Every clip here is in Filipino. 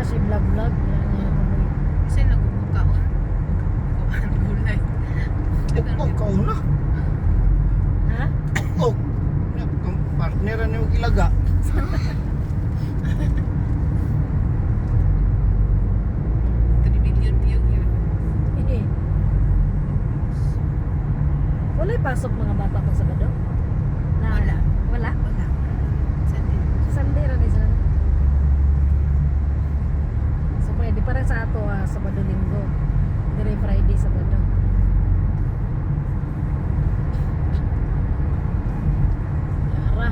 si vlog-vlog. Yan yung kamoy. Kasi nagumugkaon. Kuhaan gulay. Oh, kauna. Ha? Oh, partneran yung ilaga. 3 million view yun. Hindi. Wala'y pasok mga bata pag Sabado? Na, Wala. Wala? Wala. Sunday. Sunday rin sila. So pwede pa rin sa ato Sabado Linggo. Hindi rin Friday Sabado. Yara.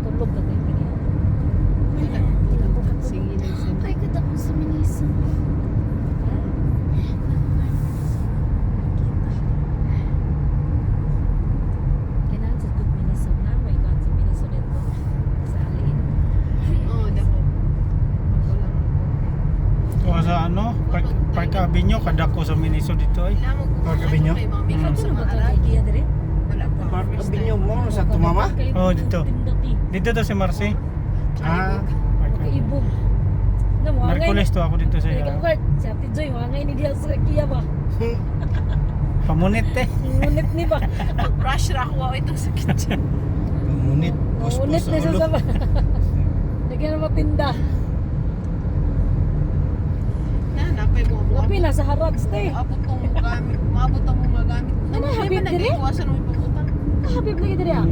Tulog ka tayo ganyan. Sige na isa. Ay, ganda ko sa Minisa. Kailangan sa good miniso na. May ikaw sa miniso dito. Sa alin. Oo, dako. Magulang. O sa ano, Park Avenue, kadako sa Miniso dito ay. Wala mo kung Park ano Avenue? kay mga makeup sa Ano ba mga ito? aral. Ikiya din? Wala pa. Park First Avenue time. mo sa tumama? Oh, dito. Tindati. Dito to si Marcy. Ah, Kaibog. Na mo angay. Merkules to ako dito sa Ikaw Kurt, si Ate Joy, angay ni diya sa Kia ba? Pamunit eh. Ngunit ni ba? Pag-brush ra ako ito sa kitchen. ngunit. Ngunit Puspos ni sa sa ulo. sama. Nagyan na matinda. Na, napay mo. Lapi na sa harap stay. Maabot tong gamit. Maabot ang mga gamit. Ano, May habib ba diri? nag-iwasan mo yung pagutang? Habib lagi diri ah.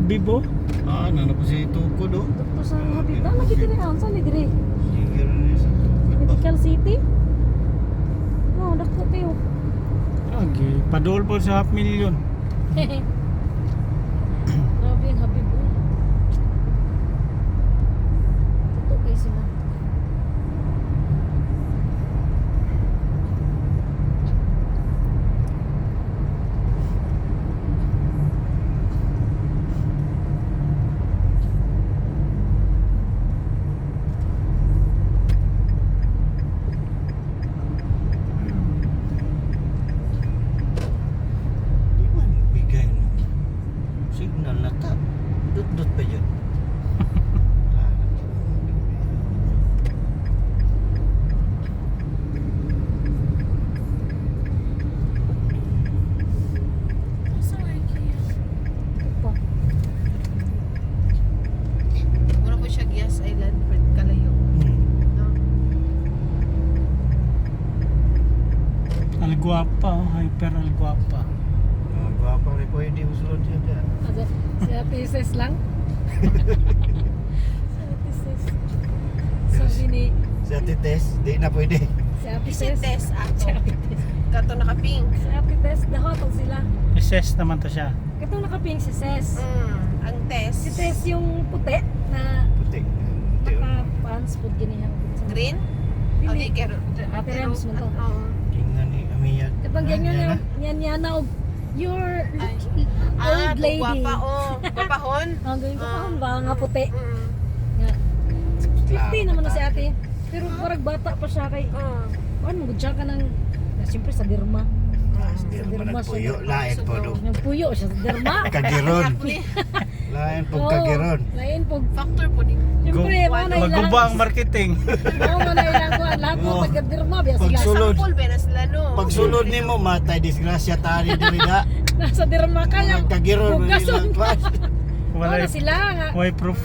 Bibo. Ah, nana po si Tukod oh. Doktor sa Habib na lagi diri ah. Saan ni diri? Sige rin sa Tukod ba? Medical City. No, dako kayo. Lagi. Padol po sa 500,000. Grabe ang Habib. Oh. Tutok kayo sila. Di man bigay no. Signal na ta. Dot pa yun. Sa IKEA. Pa. Mura ko siya Gias Island, Fred Kalayo. No? Alguapa, oh. Hyper Alguapa. Gwapa rin pwede usulod siya dyan. Asa, si Ate Ses lang. Si Ate Ses. Sabi ni Si Ate Tess, di na pwede. si Ate Si Ses. Tess Si ako. Ate Tess. Kato naka-pink. Si Ate Tess, dahotog sila. SS naman to siya. Katong nakaping si Ses. Ang Tess. Si Tess yung puti na Puti. naka-pants po ganyan. Green? Dili. Okay, kero. Ate Rems mo to. Oo. Tingnan ni Amiya. Katong ganyan yan na og you're Ay. old lady. Guwapa, oh. Gwapahon. Ang ganyan ko pa ba nga puti. Mm. Nga. Claro, 50 naman na si bata. ate. Pero parang bata pa siya kay Oo. ano mo siya ka ng siyempre sa derma. Hindi naman nagpuyo. Lain po do. Nagpuyo siya sa derma. Kagiron. Actually, Lain po Oo, kagiron. Lain po. factor po din. Siyempre, mga na Maguba ang marketing. mga na ilang ko. Lahat mo Oo. taga-derma. Biya sila. Pagsulod. Sample ba na sila, no? Pagsulod ni mo, matay disgrasya tani dili da. Nasa derma ka lang. Kagiron mo Bugason. nilang kwas. Wala na sila nga. Why proof?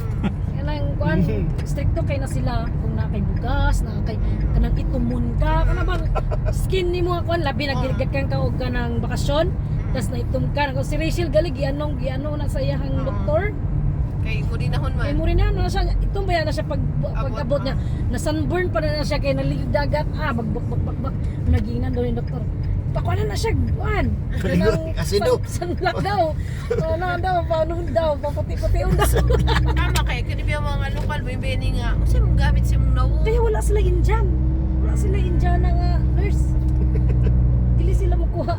Kanang kuan, stricto kay na sila kung na kay bugas, na kay kanang itumun ka, kana bang skin nimo kuan labi nagirgat kang kaog kanang bakasyon, tas na itum ka. Kung si Rachel gali gianong na sa iyang doktor. Kay mo din nahon Kay man. mo rin na siya, itum ba na siya pag-abot niya, na sunburn pa na siya kay nalidagat, bagbak naginan daw yung doktor. Pakuanan na siya, kuan. Kaligon, asido. Sunblock daw. Na daw, paano daw, paputi-puti daw. Tama kay kani ba mga lokal may gani nga, kasi mong gamit siya mong nawo. Kaya wala sila Indian. Wala sila Indian na nga nurse. Dili sila makuha.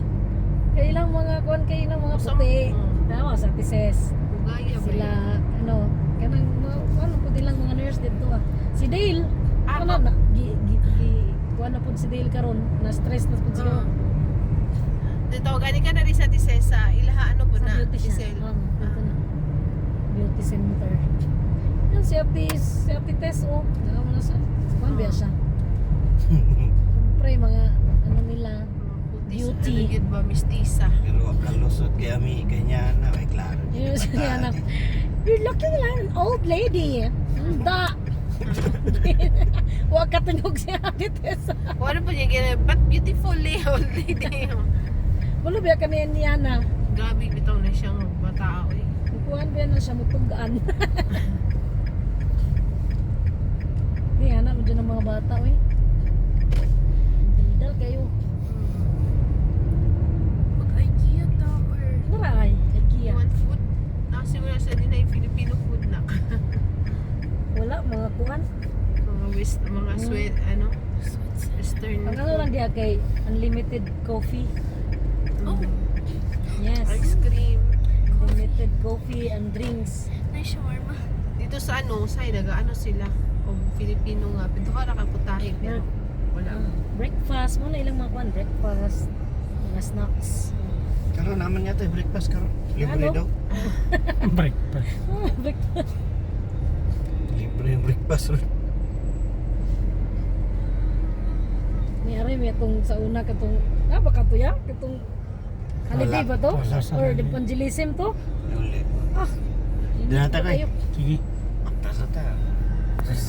Kaya ilang mga kuan kay ilang mga puti. Tama sa tises. Ugaya ba Sila yun? ano, kanang ano po dilang mga nurse dito ah. Si Dale, Ah, ano na kuan na po si Dale karon, na stress na po siguro. Dito, gani ka na rin sa Tisesa, ilaha ano po Sa na, beauty siya. Tisel. Dito na. Beauty center. Yan si Ate Tess oh. Naka mo na sa kuan biya siya. Siyempre mga ano nila. Beauty. Ano yun ba, mistisa. Pero kalusot kaya mi kanya na ay klaro. Yun siya hanap. You're looking like an old lady. Da. Huwag katunog si Ate Tess. Kung ano po niya gano'n, but beautiful old lady. Wala biya kami niya na. Grabe, bitaw na siyang batao eh. Kuan biya na siya mutugaan. Di anak mo dyan ng mga bata eh. Daldal kayo. Mag-IKEA ta or Naray, IKEA. One food, nakasimula sa din ay Filipino food na. Wala, mga kuan. Mga west, mga sweat, ano, western Ang ano lang diya kay unlimited coffee. Oh. Yes. Ice cream. Unlimited coffee and drinks. may shawarma. Dito sa ano, sa ano sila, o Filipino nga, pito ka nakaputahin, pero wala. Breakfast, mo na ilang mga kuan, breakfast, mga snacks. Karon naman yata breakfast karon. Libre Ano? daw. Breakfast. Breakfast. Libre yung breakfast ron. May aray may itong sa una katong baka to ya? Katong holiday ba to? Wala sa Or holiday. evangelism to? Uli. Ah. Dinata kay. kayo. Sige. Apta sa ta.